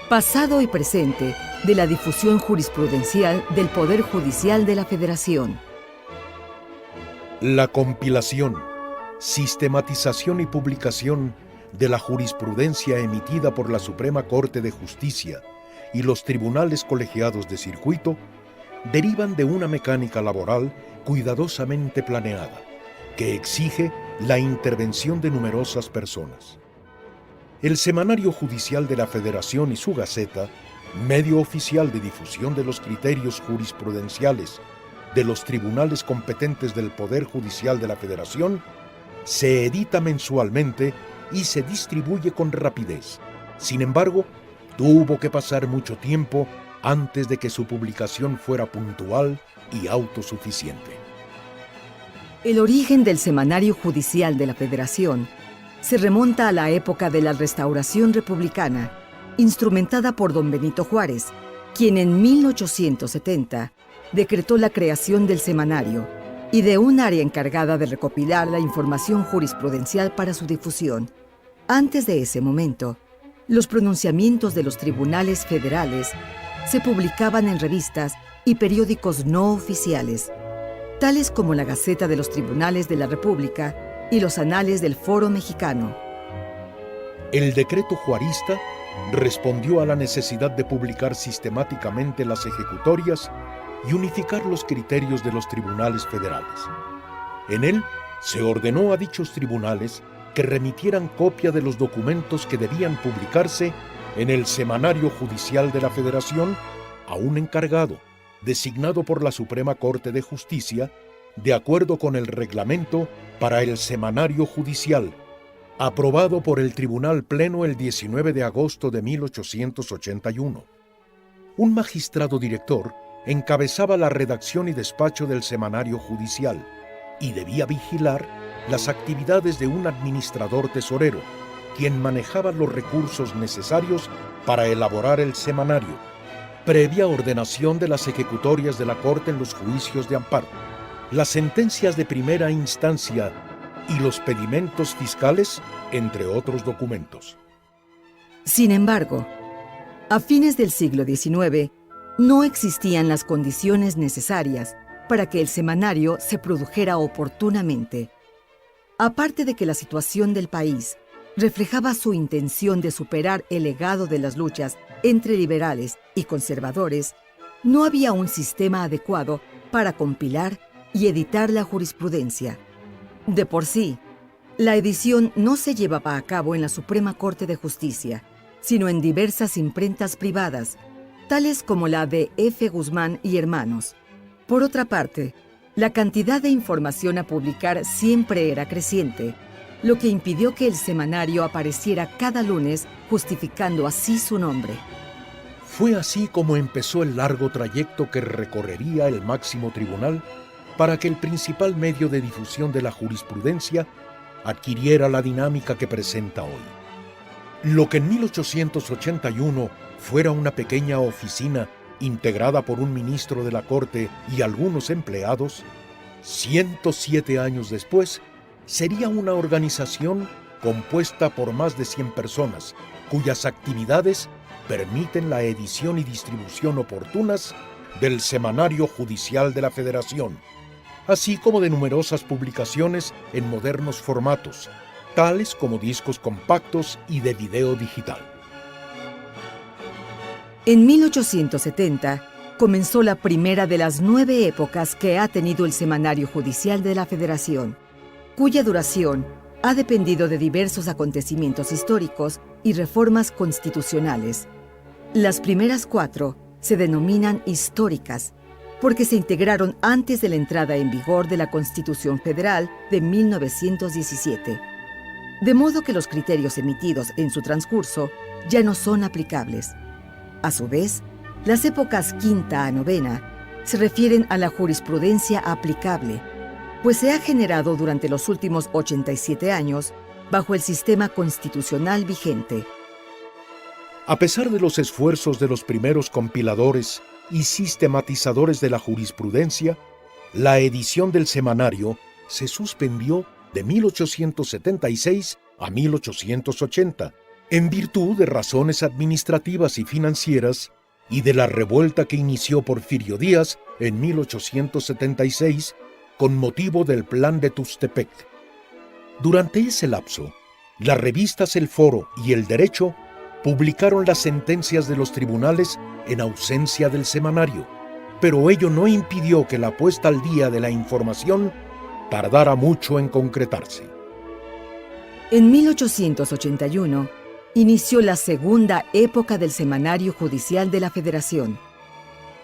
pasado y presente de la difusión jurisprudencial del Poder Judicial de la Federación. La compilación, sistematización y publicación de la jurisprudencia emitida por la Suprema Corte de Justicia y los tribunales colegiados de circuito derivan de una mecánica laboral cuidadosamente planeada, que exige la intervención de numerosas personas. El Semanario Judicial de la Federación y su Gaceta, medio oficial de difusión de los criterios jurisprudenciales de los tribunales competentes del Poder Judicial de la Federación, se edita mensualmente y se distribuye con rapidez. Sin embargo, tuvo que pasar mucho tiempo antes de que su publicación fuera puntual y autosuficiente. El origen del Semanario Judicial de la Federación se remonta a la época de la Restauración Republicana, instrumentada por don Benito Juárez, quien en 1870 decretó la creación del semanario y de un área encargada de recopilar la información jurisprudencial para su difusión. Antes de ese momento, los pronunciamientos de los tribunales federales se publicaban en revistas y periódicos no oficiales, tales como la Gaceta de los Tribunales de la República y los Anales del Foro Mexicano. El decreto juarista respondió a la necesidad de publicar sistemáticamente las ejecutorias y unificar los criterios de los tribunales federales. En él se ordenó a dichos tribunales que remitieran copia de los documentos que debían publicarse en el Semanario Judicial de la Federación a un encargado, designado por la Suprema Corte de Justicia, de acuerdo con el reglamento para el Semanario Judicial, aprobado por el Tribunal Pleno el 19 de agosto de 1881. Un magistrado director encabezaba la redacción y despacho del Semanario Judicial y debía vigilar las actividades de un administrador tesorero, quien manejaba los recursos necesarios para elaborar el semanario, previa ordenación de las ejecutorias de la Corte en los juicios de amparo, las sentencias de primera instancia y los pedimentos fiscales, entre otros documentos. Sin embargo, a fines del siglo XIX, no existían las condiciones necesarias para que el semanario se produjera oportunamente. Aparte de que la situación del país reflejaba su intención de superar el legado de las luchas entre liberales y conservadores, no había un sistema adecuado para compilar y editar la jurisprudencia. De por sí, la edición no se llevaba a cabo en la Suprema Corte de Justicia, sino en diversas imprentas privadas, tales como la de F. Guzmán y Hermanos. Por otra parte, la cantidad de información a publicar siempre era creciente, lo que impidió que el semanario apareciera cada lunes, justificando así su nombre. Fue así como empezó el largo trayecto que recorrería el máximo tribunal para que el principal medio de difusión de la jurisprudencia adquiriera la dinámica que presenta hoy. Lo que en 1881 fuera una pequeña oficina integrada por un ministro de la Corte y algunos empleados, 107 años después, sería una organización compuesta por más de 100 personas, cuyas actividades permiten la edición y distribución oportunas del Semanario Judicial de la Federación, así como de numerosas publicaciones en modernos formatos, tales como discos compactos y de video digital. En 1870 comenzó la primera de las 9 épocas que ha tenido el Semanario Judicial de la Federación, cuya duración ha dependido de diversos acontecimientos históricos y reformas constitucionales. Las primeras 4 se denominan históricas porque se integraron antes de la entrada en vigor de la Constitución Federal de 1917, de modo que los criterios emitidos en su transcurso ya no son aplicables. A su vez, las épocas quinta a novena se refieren a la jurisprudencia aplicable, pues se ha generado durante los últimos 87 años bajo el sistema constitucional vigente. A pesar de los esfuerzos de los primeros compiladores y sistematizadores de la jurisprudencia, la edición del semanario se suspendió de 1876 a 1880, En virtud de razones administrativas y financieras y de la revuelta que inició Porfirio Díaz en 1876 con motivo del Plan de Tuxtepec. Durante ese lapso, las revistas El Foro y El Derecho publicaron las sentencias de los tribunales en ausencia del semanario, pero ello no impidió que la puesta al día de la información tardara mucho en concretarse. En 1881, inició la segunda época del Semanario Judicial de la Federación.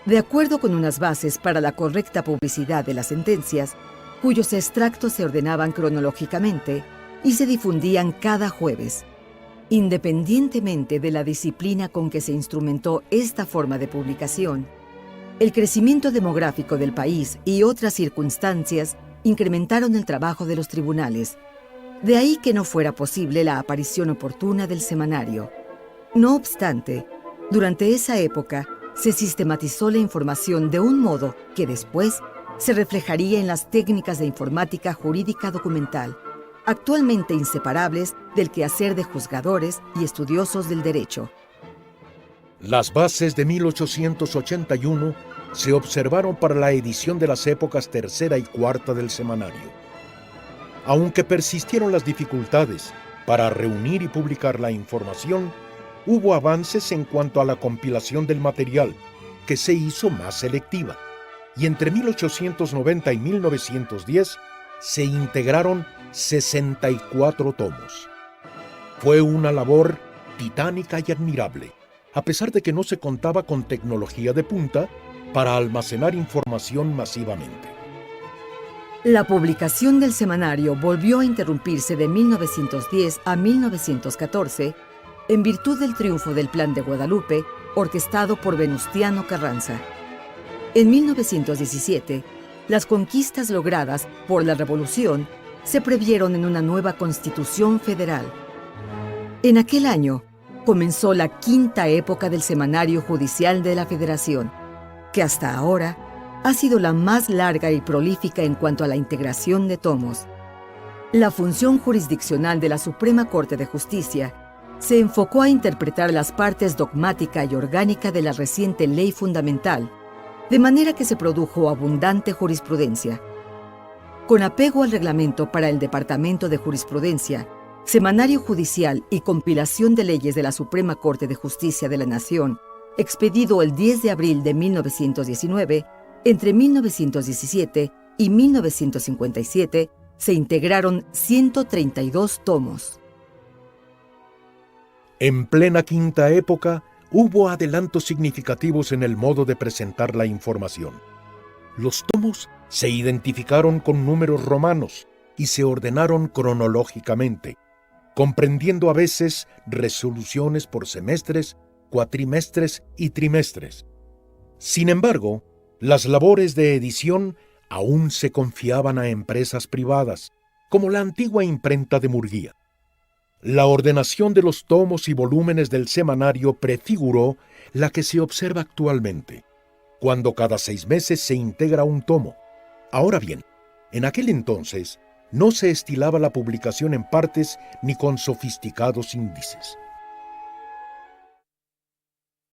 De acuerdo con unas bases para la correcta publicidad de las sentencias, cuyos extractos se ordenaban cronológicamente y se difundían cada jueves. Independientemente de la disciplina con que se instrumentó esta forma de publicación, el crecimiento demográfico del país y otras circunstancias incrementaron el trabajo de los tribunales. De ahí que no fuera posible la aparición oportuna del semanario. No obstante, durante esa época se sistematizó la información de un modo que después se reflejaría en las técnicas de informática jurídica documental, actualmente inseparables del quehacer de juzgadores y estudiosos del derecho. Las bases de 1881 se observaron para la edición de las épocas tercera y cuarta del semanario. Aunque persistieron las dificultades para reunir y publicar la información, hubo avances en cuanto a la compilación del material, que se hizo más selectiva, y entre 1890 y 1910 se integraron 64 tomos. Fue una labor titánica y admirable, a pesar de que no se contaba con tecnología de punta para almacenar información masivamente. La publicación del semanario volvió a interrumpirse de 1910 a 1914 en virtud del triunfo del Plan de Guadalupe, orquestado por Venustiano Carranza. En 1917, las conquistas logradas por la Revolución se previeron en una nueva Constitución Federal. En aquel año comenzó la quinta época del Semanario Judicial de la Federación, que hasta ahora ha sido la más larga y prolífica en cuanto a la integración de tomos. La función jurisdiccional de la Suprema Corte de Justicia se enfocó a interpretar las partes dogmática y orgánica de la reciente ley fundamental, de manera que se produjo abundante jurisprudencia. Con apego al reglamento para el Departamento de Jurisprudencia, Semanario Judicial y compilación de leyes de la Suprema Corte de Justicia de la Nación, expedido el 10 de abril de 1919, entre 1917 y 1957 se integraron 132 tomos. En plena quinta época, hubo adelantos significativos en el modo de presentar la información. Los tomos se identificaron con números romanos y se ordenaron cronológicamente, comprendiendo a veces resoluciones por semestres, cuatrimestres y trimestres. Sin embargo, las labores de edición aún se confiaban a empresas privadas, como la antigua imprenta de Murguía. La ordenación de los tomos y volúmenes del semanario prefiguró la que se observa actualmente, cuando cada 6 meses se integra un tomo. Ahora bien, en aquel entonces no se estilaba la publicación en partes ni con sofisticados índices.